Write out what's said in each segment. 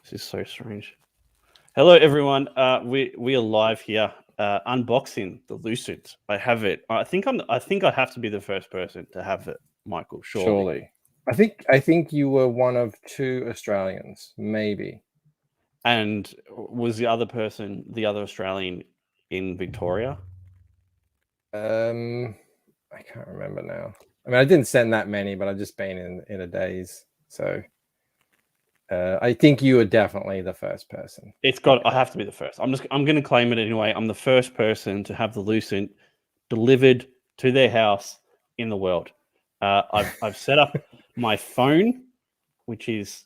This is so strange. Hello, everyone. We are live here, unboxing the Lucid. I have it. I think I have to be the first person to have it, Michael. Surely. Surely. I think you were one of two Australians, maybe. And was the other person, the other Australian, in Victoria? I can't remember now. I mean, I didn't send that many, but I've just been in a daze. So I think you were definitely the first person. I have to be the first. I'm going to claim it anyway. I'm the first person to have the Lucent delivered to their house in the world. I've set up my phone, which is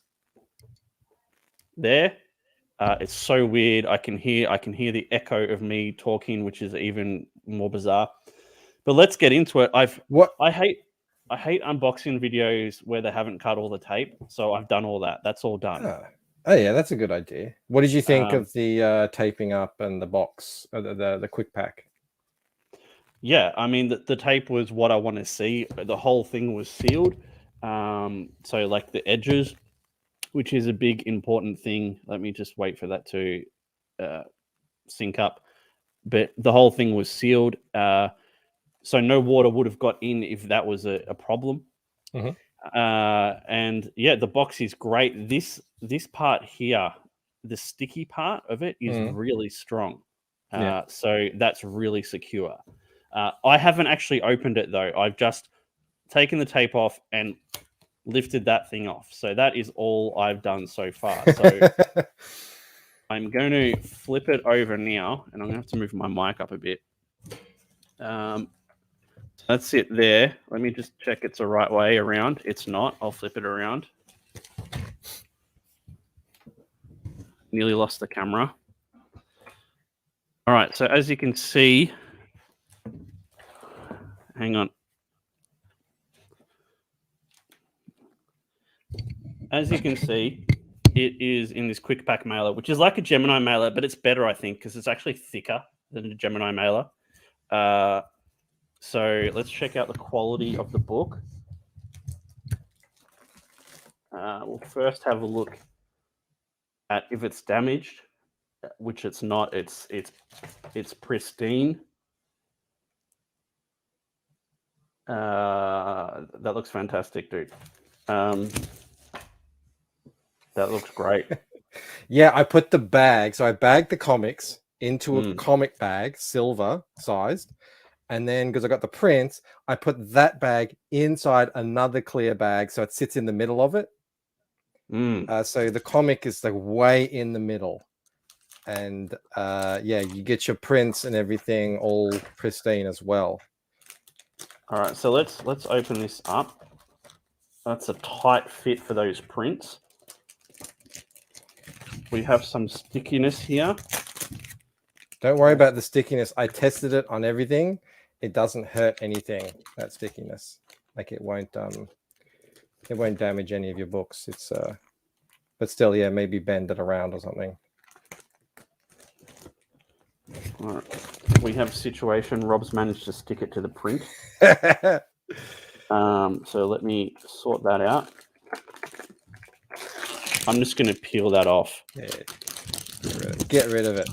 there. It's so weird. I can hear the echo of me talking, which is even more bizarre. But let's get into it. I hate unboxing videos where they haven't cut all the tape. So I've done all that. That's all done. Oh yeah, that's a good idea. What did you think of the taping up and the box, the quick pack? Yeah, I mean the tape was what I want to see. The whole thing was sealed. So like the edges, which is a big important thing. Let me just wait for that to sync up. But the whole thing was sealed. So no water would have got in if that was a problem. Mhm. And yeah, the box is great. This part here, the sticky part of it is really strong. Yeah. So that's really secure. I haven't actually opened it though. I've just taken the tape off and lifted that thing off. So that is all I've done so far. So I'm going to flip it over now, and I'm going to have to move my mic up a bit. That's it there. Let me just check it's the right way around. It's not. I'll flip it around. Nearly lost the camera. All right, so as you can see, hang on. As you can see, it is in this quick pack mailer, which is like a Gemini mailer, but it's better, I think, because it's actually thicker than a Gemini mailer. So let's check out the quality of the book. We'll first have a look at if it's damaged, which it's not. It's pristine. That looks fantastic, dude. That looks great. Yeah, I put the bag. So I bagged the comics into a comic bag, silver sized. And then because I got the prints, I put that bag inside another clear bag. So it sits in the middle of it. So the comic is like way in the middle. And yeah, you get your prints and everything all pristine as well. All right, so let's open this up. That's a tight fit for those prints. We have some stickiness here. Don't worry about the stickiness. I tested it on everything. It doesn't hurt anything, that stickiness. Like it won't damage any of your books. It's but still, yeah, maybe bend it around or something. All right. We have a situation. Rob's managed to stick it to the print. So let me sort that out. I'm just going to peel that off. Yeah. Get rid of it.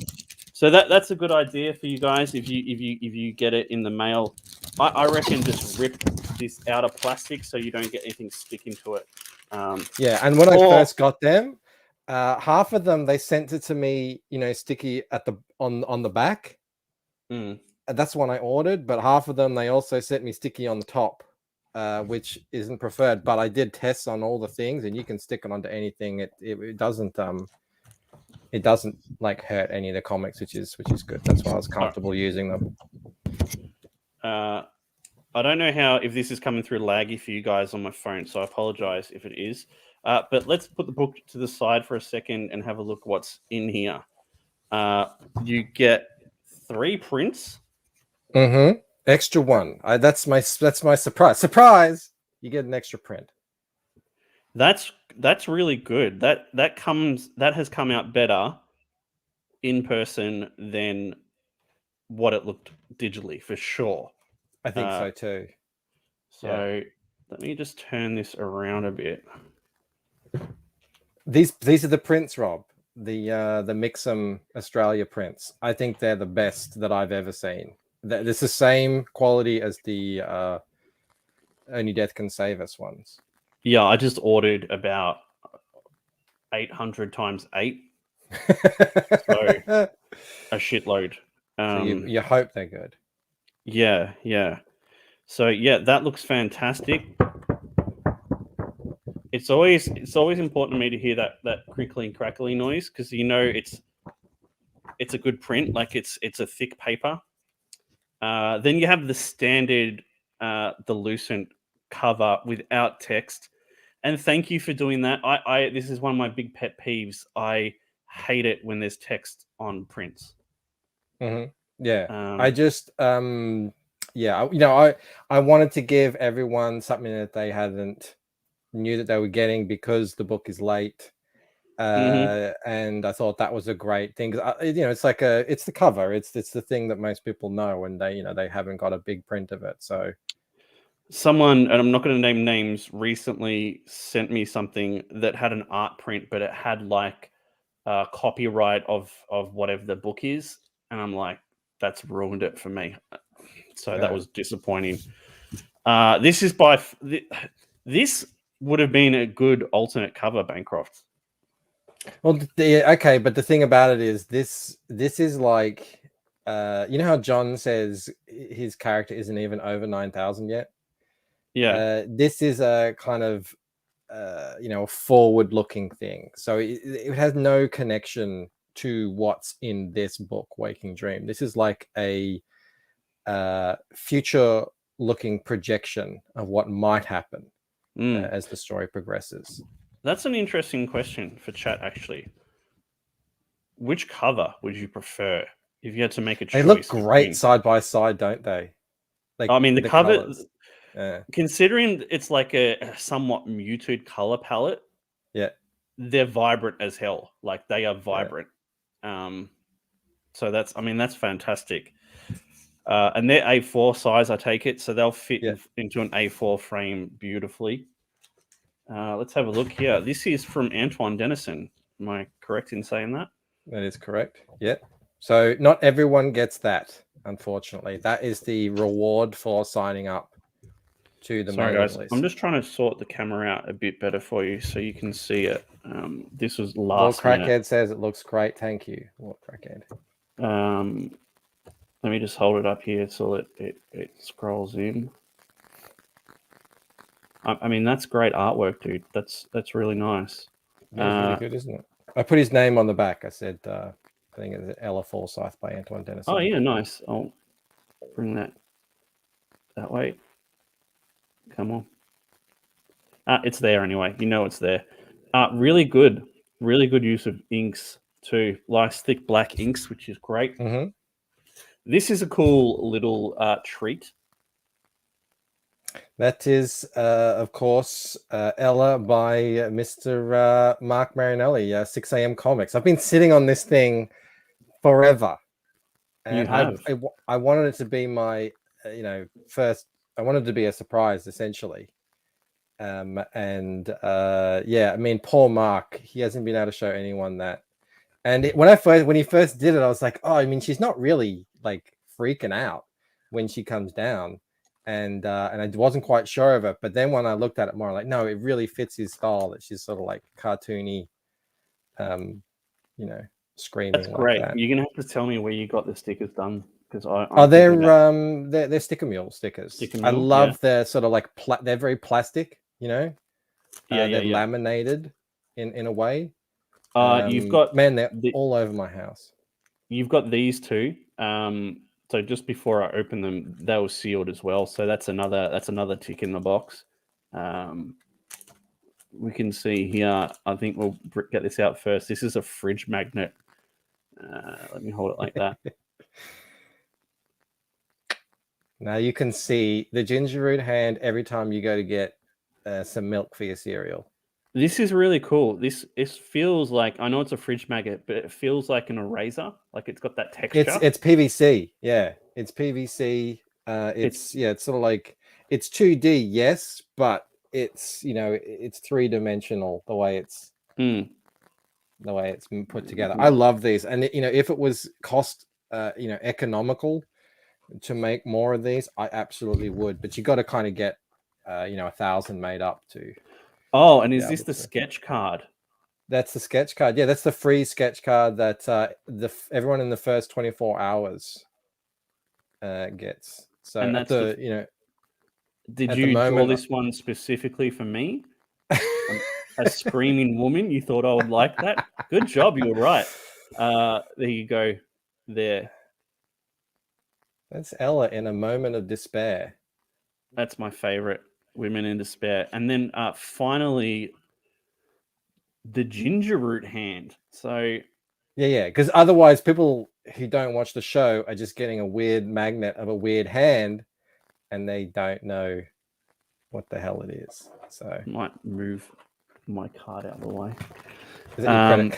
So that's a good idea for you guys. If you get it in the mail, I reckon just rip this outer plastic so you don't get anything sticking to it. Yeah, and when I first got them, half of them they sent it to me, sticky at the on the back. That's one I ordered, but half of them they also sent me sticky on the top, which isn't preferred. But I did tests on all the things, and you can stick it onto anything. It doesn't like hurt any of the comics, which is good. That's why I was comfortable using them. I don't know if this is coming through laggy for you guys on my phone, so I apologize if it is. But let's put the book to the side for a second and have a look what's in here. You get 3 prints. Extra one. That's my surprise. Surprise! You get an extra print. That's really good. That has come out better in person than what it looked digitally, for sure. I think so too. So let me just turn this around a bit. These are the prints, Rob. The Mixum Australia prints. I think they're the best that I've ever seen. It's the same quality as the Only Death Can Save Us ones. Yeah, I just ordered about 800 times 8. So a shitload. So you hope they're good. Yeah, yeah. So yeah, that looks fantastic. It's always important to me to hear that crinkling crackly noise, because it's a good print, like it's a thick paper. Then you have the standard the Lucent cover without text. And thank you for doing that. I this is one of my big pet peeves. I hate it when there's text on prints. Mm-hmm. Yeah, I just yeah, I wanted to give everyone something that they hadn't knew that they were getting because the book is late. And I thought that was a great thing. It's like it's the cover. It's the thing that most people know, and they haven't got a big print of it. So someone, and I'm not going to name names, recently sent me something that had an art print, but it had like copyright of whatever the book is, and I'm like, that's ruined it for me. So that was disappointing. This is this would have been a good alternate cover, Bancroft. Well, okay, but the thing about it is this is like you know how John says his character isn't even over 9,000 yet. Yeah. This is a kind of a forward-looking thing, so it has no connection to what's in this book, Waking Dream. This is like a future-looking projection of what might happen as the story progresses. That's an interesting question for chat, actually. Which cover would you prefer if you had to make a choice? They look great side by side, don't they? Like, I mean, the cover, considering it's like a somewhat muted color palette, yeah, they're vibrant as hell. Like, they are vibrant. Yeah. So that's fantastic. And they're A4 size, I take it, so they'll fit into an A4 frame beautifully. Let's have a look here. This is from Antoine Dennison. Am I correct in saying that? That is correct. Yeah. So not everyone gets that, unfortunately. That is the reward for signing up to the mailing list. I'm just trying to sort the camera out a bit better for you so you can see it. This was last Lord Crackhead says it looks great. Thank you, Lord Crackhead. Let me just hold it up here so it scrolls in. I mean, that's great artwork, dude. That's really nice. Yeah, really good, isn't it? I put his name on the back. I said, I think it's Ella Forsyth by Antoine Dennison. Oh, yeah, nice. I'll bring that way. Come on. It's there anyway. You know it's there. Really good use of inks too. Nice thick black inks, which is great. Mm-hmm. This is a cool little treat. That is, of course, Ella by Mr. Mark Marinelli, 6 a.m. Comics. I've been sitting on this thing forever. And I wanted it to be my, first, I wanted it to be a surprise, essentially. Yeah, I mean, poor Mark, he hasn't been able to show anyone that. And when he first did it, I was like, oh, I mean, she's not really like freaking out when she comes down. And I wasn't quite sure of it, but then when I looked at it more, I'm like, no, it really fits his style. That she's sort of like cartoony, screaming. That's great. Like that. You're gonna have to tell me where you got the stickers done, because they're Sticker Mule stickers. I love their sort of like they're very plastic, they're laminated in a way. You've got they're all over my house. You've got these two. So just before I open them, they were sealed as well. So that's another tick in the box. We can see here. I think we'll get this out first. This is a fridge magnet. Let me hold it like that. Now you can see the ginger root hand every time you go to get some milk for your cereal. This is really cool. This feels like, I know it's a fridge magnet, but it feels like an eraser. Like it's got that texture. It's PVC. Yeah, it's PVC. It's sort of like, it's 2D, yes, but it's it's 3-dimensional the way it's the way it's been put together. I love these, and if it was cost economical to make more of these, I absolutely would. But you got to kind of get 1,000 made up to. Oh, and is this the sketch card? That's the sketch card. Yeah, that's the free sketch card that everyone in the first 24 hours gets. So and that's did you draw this one specifically for me? A screaming woman? You thought I would like that? Good job, you were right. There you go. There. That's Ella in a moment of despair. That's my favorite. Women in despair. And then finally, the ginger root hand. So yeah, because otherwise people who don't watch the show are just getting a weird magnet of a weird hand, and they don't know what the hell it is. So I might move my card out of the way. Is that your credit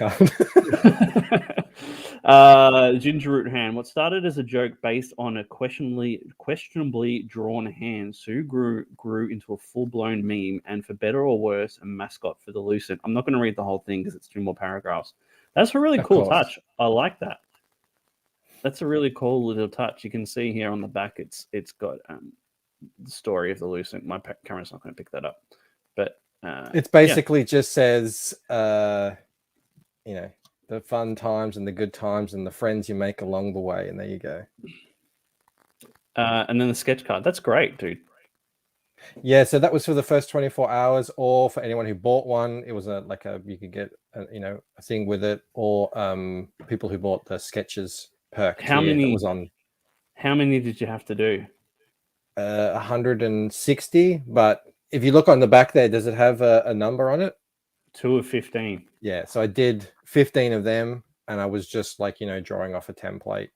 card? Ginger root hand. What started as a joke based on a questionably drawn hand soon grew into a full-blown meme, and for better or worse, a mascot for the Lucent. I'm not going to read the whole thing because it's 2 more paragraphs. That's a really cool touch. I like that. That's a really cool little touch. You can see here on the back, it's got the story of the Lucent. My camera's not going to pick that up, but it's basically just says the fun times and the good times and the friends you make along the way, and there you go. And then the sketch card. That's great, dude. Yeah, so that was for the first 24 hours, or for anyone who bought one. It was you could get a thing with it, or people who bought the sketches perk. How many that was on? How many did you have to do? 160. But if you look on the back there, does it have a number on it? 2 of 15. Yeah, so I did 15 of them, and I was just drawing off a template.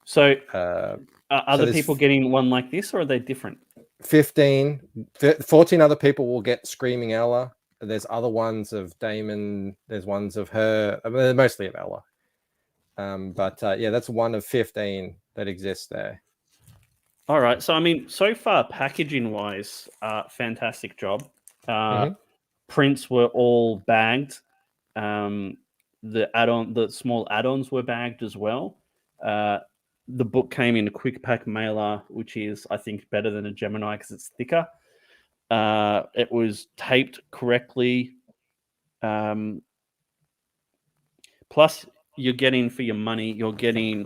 So are other people getting one like this, or are they different? 14 other people will get Screaming Ella. There's other ones of Damon. There's ones of her. I mean, mostly of Ella. That's one of 15 that exists there. All right. So, I mean, so far, packaging-wise, fantastic job. Prints were all bagged. The small add-ons were bagged as well. The book came in a quick pack mailer, which is, I think, better than a Gemini because it's thicker. It was taped correctly. Plus, you're getting for your money, you're getting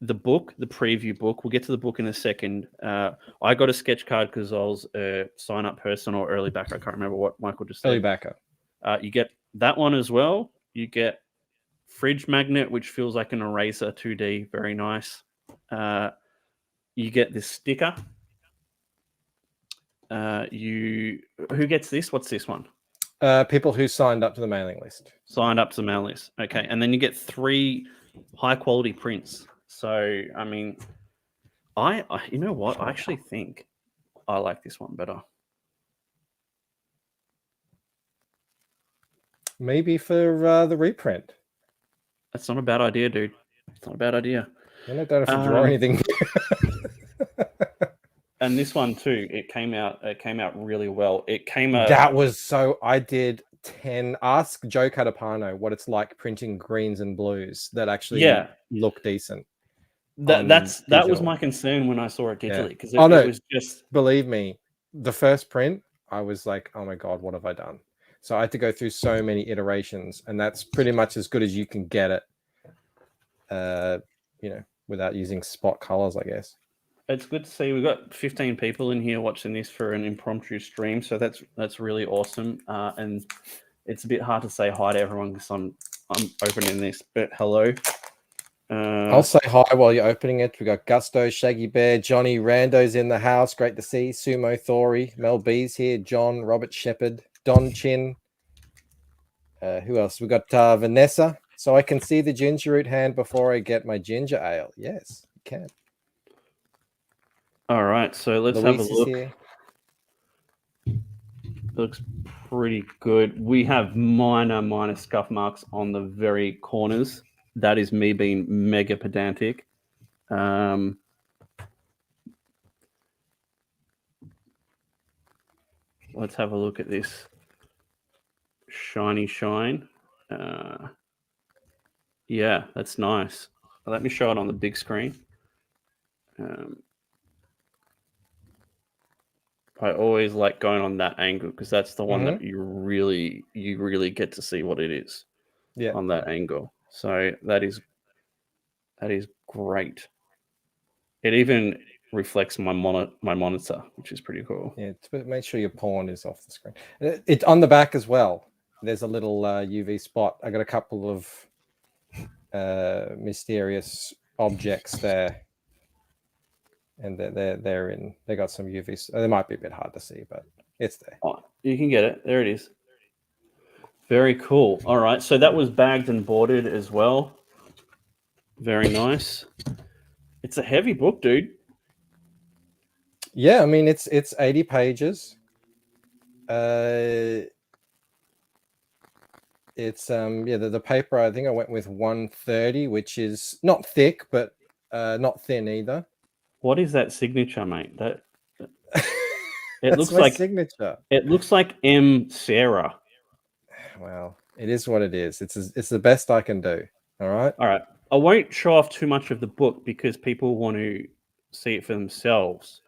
the book, the preview book. We'll get to the book in a second. I got a sketch card because I was a sign-up person or early backer. I can't remember what Michael just said. Early backer. You get that one as well. You get fridge magnet, which feels like an eraser 2D. Very nice. You get this sticker. Who gets this? What's this one? People who signed up to the mailing list. Signed up to the mailing list. Okay. And then you get 3 high-quality prints. So, I mean, I you know what? I actually think I like this one better. Maybe for the reprint. That's not a bad idea, dude. It's not a bad idea. I don't have to draw anything. And this one too, it came out really well. It came out. That was so. I did 10. Ask Joe Catapano what it's like printing greens and blues that actually look decent. That was my concern when I saw it digitally because it was just. Believe me, the first print, I was like, oh my god, what have I done? So I had to go through so many iterations, and that's pretty much as good as you can get it. Without using spot colors, I guess. It's good to see we've got 15 people in here watching this for an impromptu stream, so that's really awesome. And it's a bit hard to say hi to everyone because I'm opening this. But hello. I'll say hi while you're opening it. We got Gusto, Shaggy Bear, Johnny, Rando's in the house. Great to see. Sumo Thori, Mel B's here. John, Robert Shepherd, Don Chin. Who else? We got Vanessa. So I can see the ginger root hand before I get my ginger ale. Yes, you can. All right, so let's have a look. Here. Looks pretty good. We have minor scuff marks on the very corners. That is me being mega pedantic. Let's have a look at this. shiny shine. Yeah, that's nice. Let me show it on the big screen. I always like going on that angle because that's the one that you really get to see what it is on that angle. So that is great. It even reflects my monitor, which is pretty cool. Yeah, make sure your pawn is off the screen. It's on the back as well. There's a little UV spot. I got a couple of mysterious objects there, and they got some UV. They might be a bit hard to see, but it's there. Oh, you can get it. There it is. Very cool. All right, so that was bagged and boarded as well. Very nice. It's a heavy book, dude. Yeah, I mean it's 80 pages. It's the paper, I think I went with 130, which is not thick, but not thin either. What is that signature, mate? That it looks like signature. It looks like M. Sarah. Well, it is what it is. It's the best I can do. All right. All right. I won't show off too much of the book because people want to see it for themselves.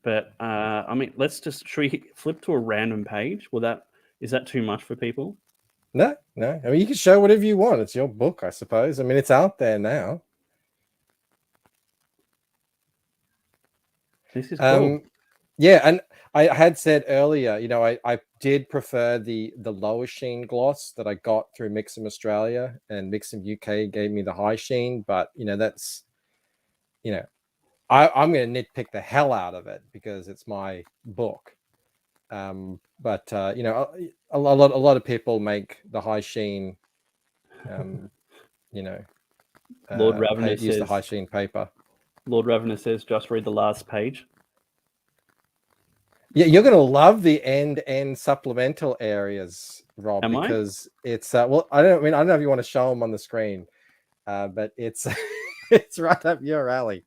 But I mean, should we flip to a random page? Is that too much for people? No. I mean, you can show whatever you want. It's your book, I suppose. I mean, it's out there now. This is cool. Yeah, and I had said earlier, you know, I did prefer the lower sheen gloss that I got through Mixam Australia, and Mixam UK gave me the high sheen. But you know, that's, you know, I'm going to nitpick the hell out of it because it's my book. But you know, a lot of people make the high sheen. You know, Lord Ravenous use the high sheen paper. Lord Ravenous says, just read the last page. Yeah, you're going to love the end supplemental areas, Rob, Am because it's well, I don't know if you want to show them on the screen, but it's it's right up your alley.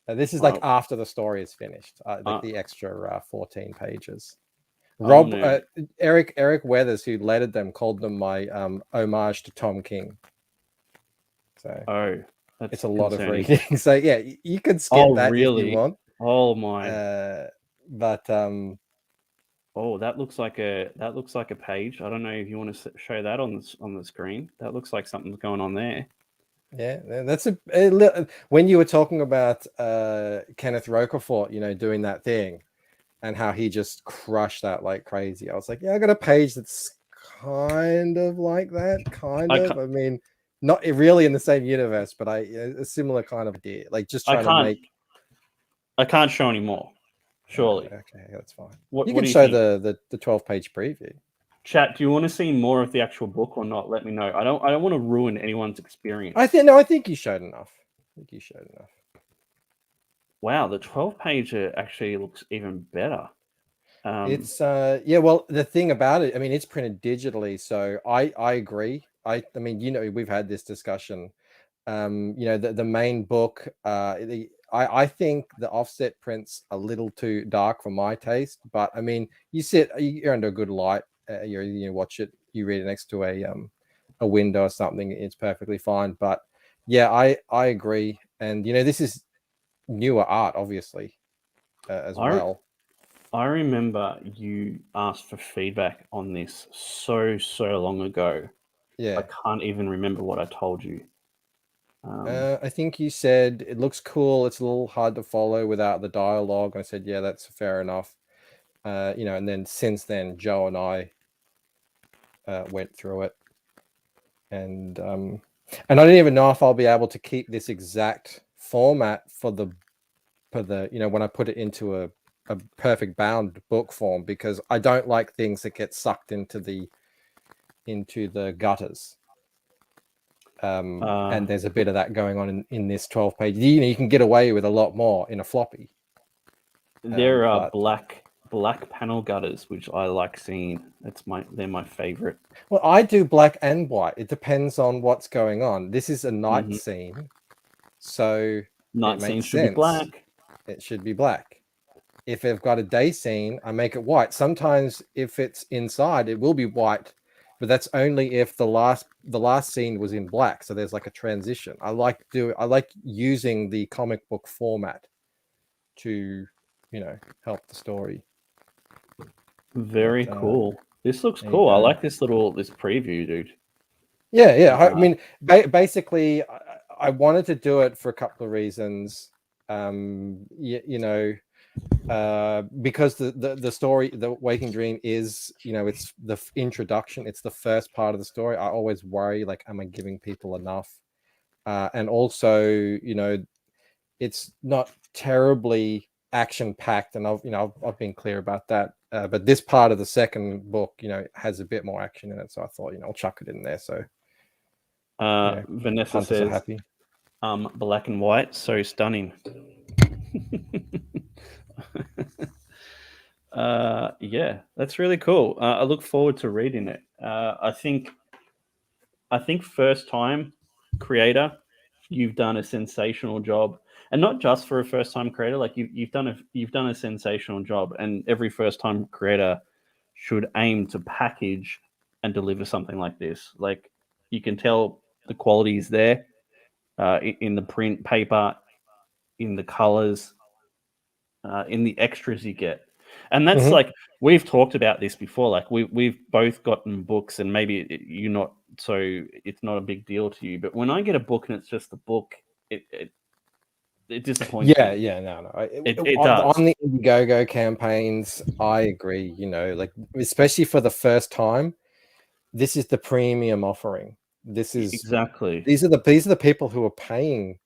This is like after the story is finished, the extra 14 pages. Rob, Eric Weathers, who lettered them, called them my homage to Tom King. So it's a lot of reading. So yeah, you can skip that if you want. Oh my! But that looks like a page. I don't know if you want to show that on the screen. That looks like something's going on there. Yeah, that's when you were talking about Kenneth Rocafort, you know, doing that thing and how he just crushed that like crazy. I was like, yeah, I got a page that's kind of like that, I mean, not really in the same universe, but a similar kind of idea, like just trying to make. I can't show anymore. Surely. Okay, that's fine. You can show the 12-page preview. Chat, do you want to see more of the actual book or not? Let me know. I don't want to ruin anyone's experience. I think you showed enough. Wow, the 12-page actually looks even better. It's yeah, well, the thing about it, I mean, it's printed digitally, so I agree. I mean, you know, we've had this discussion. You know, the main book, I think the offset print's a little too dark for my taste, but I mean, you're under a good light, you watch it, you read it next to a window or something, it's perfectly fine. But yeah, I agree, and you know, this is newer art, obviously, as well. I remember you asked for feedback on this so long ago. Yeah, I can't even remember what I told you. I think you said it looks cool. It's a little hard to follow without the dialogue. I said, yeah, that's fair enough. You know, and then since then, Joe and I went through it, and I don't even know if I'll be able to keep this exact format for the you know, when I put it into a perfect bound book form, because I don't like things that get sucked into the gutters. And there's a bit of that going on in this 12-page. You know, you can get away with a lot more in a floppy. There are black panel gutters, which I like seeing. They're my favorite. Well, I do black and white. It depends on what's going on. This is a night scene, so night scene should be black. It should be black. if they've got a day scene, I make it white. Sometimes if it's inside, it will be white, but that's only if the last scene was in black. So there's like a transition. I like using the comic book format to, help the story. Very cool. This looks there you cool. I go. like this preview, dude. Yeah. I mean, basically, I wanted to do it for a couple of reasons. Because the story, the Waking Dream is, it's the introduction. It's the first part of the story. I always worry, like, am I giving people enough? And also, it's not terribly action packed, and I've been clear about that. But this part of the second book, has a bit more action in it, so I thought, I'll chuck it in there. So Vanessa hunters are says, happy. Black and white, so stunning. Yeah, that's really cool. I look forward to reading it. I think first time creator, you've done a sensational job, and not just for a first time creator. Like you've done a sensational job, and every first time creator should aim to package and deliver something like this. Like you can tell the quality is there in the print paper, in the colors, in the extras you get. And that's like, we've talked about this before. Like we've both gotten books, and maybe you're not, so it's not a big deal to you. But when I get a book and it's just a book, it disappoints me. Yeah, no. It does. On the Indiegogo campaigns, I agree. Like especially for the first time, this is the premium offering. This is exactly. These are the people who are paying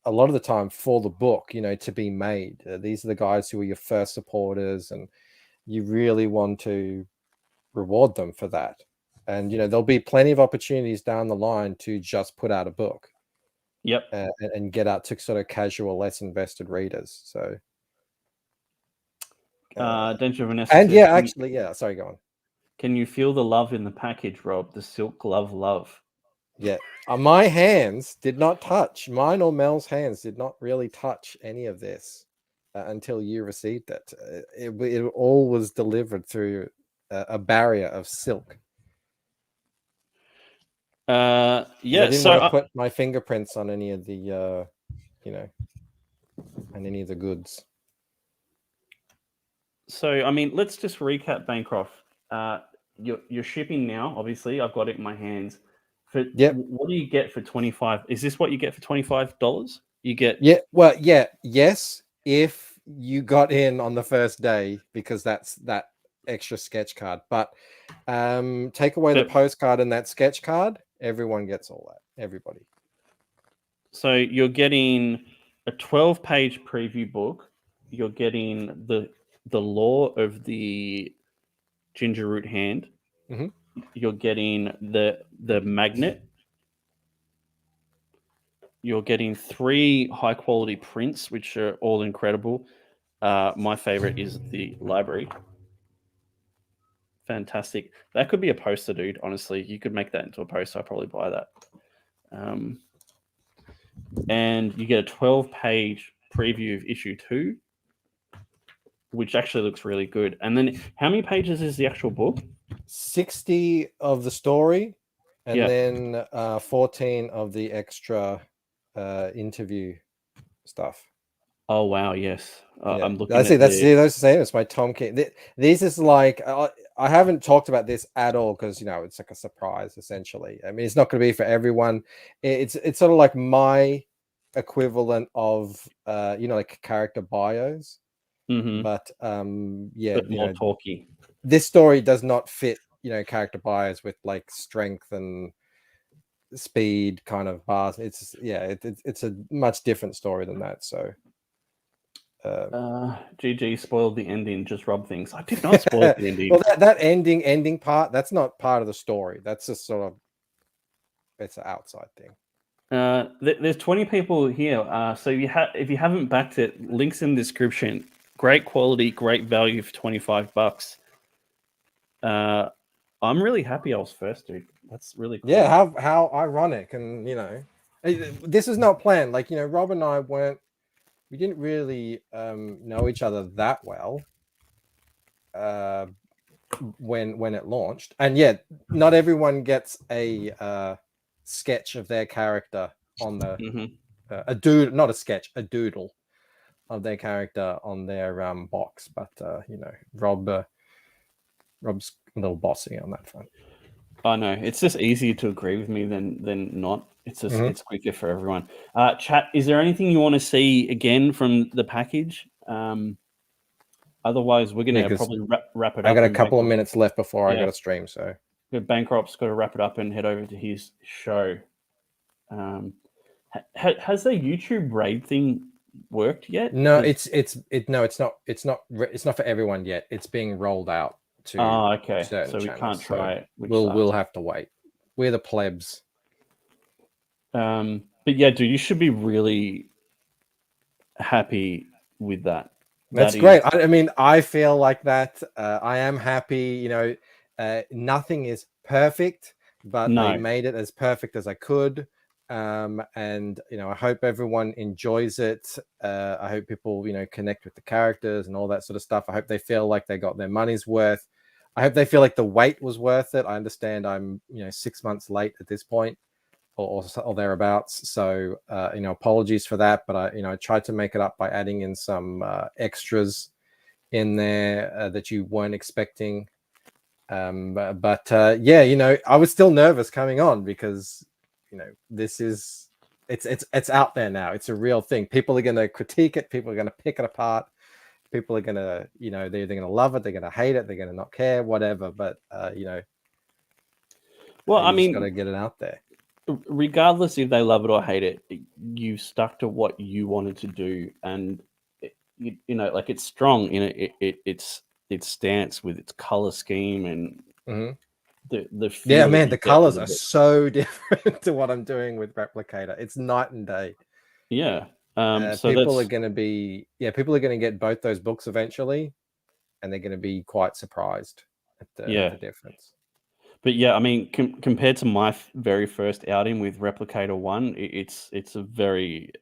a lot of the time for the book, to be made. These are the guys who are your first supporters, and you really want to reward them for that. And there'll be plenty of opportunities down the line to just put out a book. Yep. And get out to sort of casual, less invested readers. So Danger Vanessa and says, sorry, go on. Can you feel the love in the package, Rob? The silk glove love. Yeah, my hands did not touch. Mine or Mel's hands did not really touch any of this until you received it. It all was delivered through a barrier of silk. Yeah, I didn't want to put my fingerprints on any of the, on any of the goods. So, I mean, let's just recap, Bancroft. You're shipping now. Obviously, I've got it in my hands. What do you get for 25? Is this what you get for $25? You get yes. If you got in on the first day, because that's that extra sketch card. But take away the postcard and that sketch card, everyone gets all that. Everybody. So you're getting a 12-page preview book. You're getting the lore of the ginger root hand. Mm-hmm. You're getting the magnet. You're getting 3 high-quality prints, which are all incredible. My favorite is the library. Fantastic. That could be a poster, dude. Honestly, you could make that into a poster. I'd probably buy that. And you get a 12-page preview of issue 2, which actually looks really good. And then how many pages is the actual book? 60 of the story, and then 14 of the extra interview stuff. Oh wow, yes. I'm looking at that's the same. It's by Tom King. This is like I haven't talked about this at all because it's like a surprise essentially. I mean, it's not going to be for everyone. It's sort of like my equivalent of like character bios, but more talky. This story does not fit character bios with like strength and speed kind of bars. It's a much different story than that. So GG spoiled the ending. Just rub things. I did not spoil the ending. Well, that ending part, that's not part of the story. That's just sort of, it's an outside thing. There's 20 people here. So if you haven't backed it, links in the description. Great quality, great value for $25. I'm really happy I was first, dude. That's really cool. Yeah, how ironic. And this is not planned. Like, Rob and I weren't we didn't really know each other that well when it launched, and yet not everyone gets a sketch of their character on the a dude, not a sketch, a doodle of their character on their box. But you know, Rob's a little bossy on that front. I know it's just easier to agree with me than not. It's just it's quicker for everyone. Chat, is there anything you want to see again from the package? Otherwise, we're gonna probably wrap it up. I got a couple of minutes left before I got to stream, so Bancroft's got to wrap it up and head over to his show. Has the YouTube raid thing worked yet? No, it's not for everyone yet. It's being rolled out to okay. certain So we channels, can't try it. We'll have to wait. We're the plebs. But yeah, dude, you should be really happy with that. That's great. I mean, I feel like that. I am happy. You know, nothing is perfect, but they made it as perfect as I could. And you know, I hope everyone enjoys it. I hope people, you know, connect with the characters and all that sort of stuff. I hope they feel like they got their money's worth. I hope they feel like the wait was worth it. I understand I'm, you know, 6 months late at this point, or thereabouts. So you know, apologies for that. But I tried to make it up by adding in some extras in there that you weren't expecting. But yeah, you know, I was still nervous coming on because, you know, this is it's out there now. It's a real thing. People are going to critique it. People are going to pick it apart. People are going to, you know, they're going to love it. They're going to hate it. They're going to not care, whatever. But you know, well, I mean, got to get it out there. Regardless if they love it or hate it, you stuck to what you wanted to do, and you know, like, it's strong. You know, its stance with its color scheme and the yeah, man, the colors are so different to what I'm doing with Replicator. It's night and day. Yeah. So people are going to be, people are going to get both those books eventually, and they're going to be quite surprised at the difference. But yeah, I mean, compared to my very first outing with Replicator 1, it's a very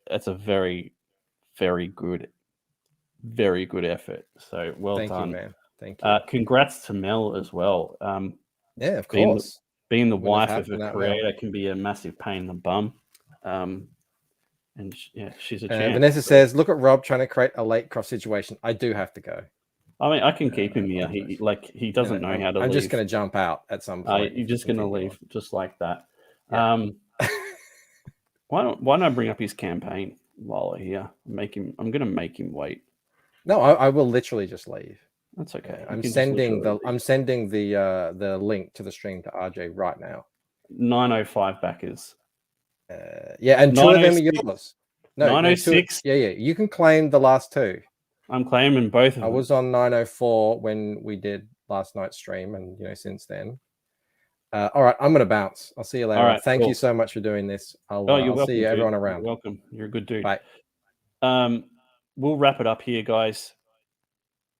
very good effort. So well done. Thank you, man. Thank you. Congrats to Mel as well. Yeah, of course. Being the wife of a creator can be a massive pain in the bum. And yeah, she's a champ. Vanessa says, look at Rob trying to create a late cross situation. I do have to go. I mean, I can keep him here. He doesn't know how to leave. I'm just going to jump out at some point. You're just going to leave just like that. Yeah. Why don't I bring up his campaign while we're here? I'm going to make him wait. No, I will literally just leave. That's okay. I'm sending the link to the stream to RJ right now. 905 backers. Yeah, and 2 of them are yours. No, 906. Yeah. You can claim the last 2. I'm claiming both of them. I was on 904 when we did last night's stream, and you know, since then. All right, I'm going to bounce. I'll see you later. All right, Thank you so much for doing this. I'll see you everyone around. You're welcome. You're a good dude. Bye. We'll wrap it up here, guys.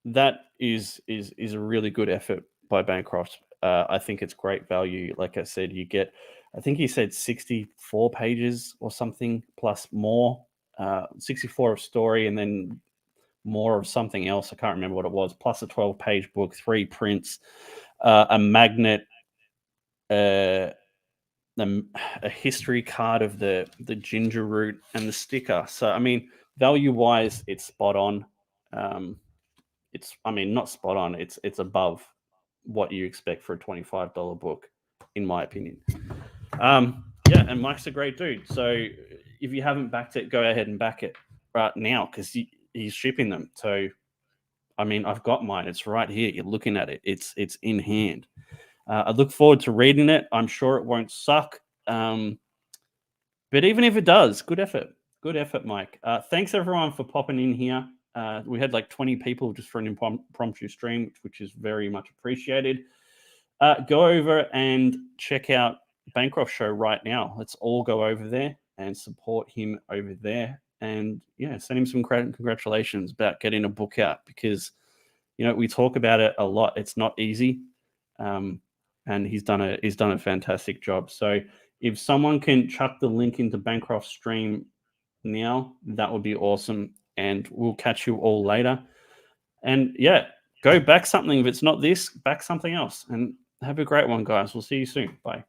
That is a really good effort by Bancroft. I think it's great value. Like I said, you get, I think he said 64 pages or something plus more, 64 of story, and then more of something else. I can't remember what it was. Plus a 12-page book, 3 prints, a magnet, a history card of the ginger root, and the sticker. So I mean, value-wise, it's spot on. Not spot on. It's above what you expect for a $25 book, in my opinion. Yeah, and Mike's a great dude. So if you haven't backed it, go ahead and back it right now, because he's shipping them. So I mean, I've got mine. It's right here. You're looking at it. It's in hand. I look forward to reading it. I'm sure it won't suck. But even if it does, good effort. Good effort, Mike. Thanks everyone for popping in here. We had like 20 people just for an impromptu stream, which is very much appreciated. Go over and check out Bancroft Show right now. Let's all go over there and support him over there. And yeah, send him some congratulations about getting a book out, because, you know, we talk about it a lot. It's not easy. And he's done a fantastic job. So if someone can chuck the link into Bancroft's stream now, that would be awesome. and we'll catch you all later. And yeah, go back something. If it's not this, back something else. And have a great one, guys. We'll see you soon. Bye.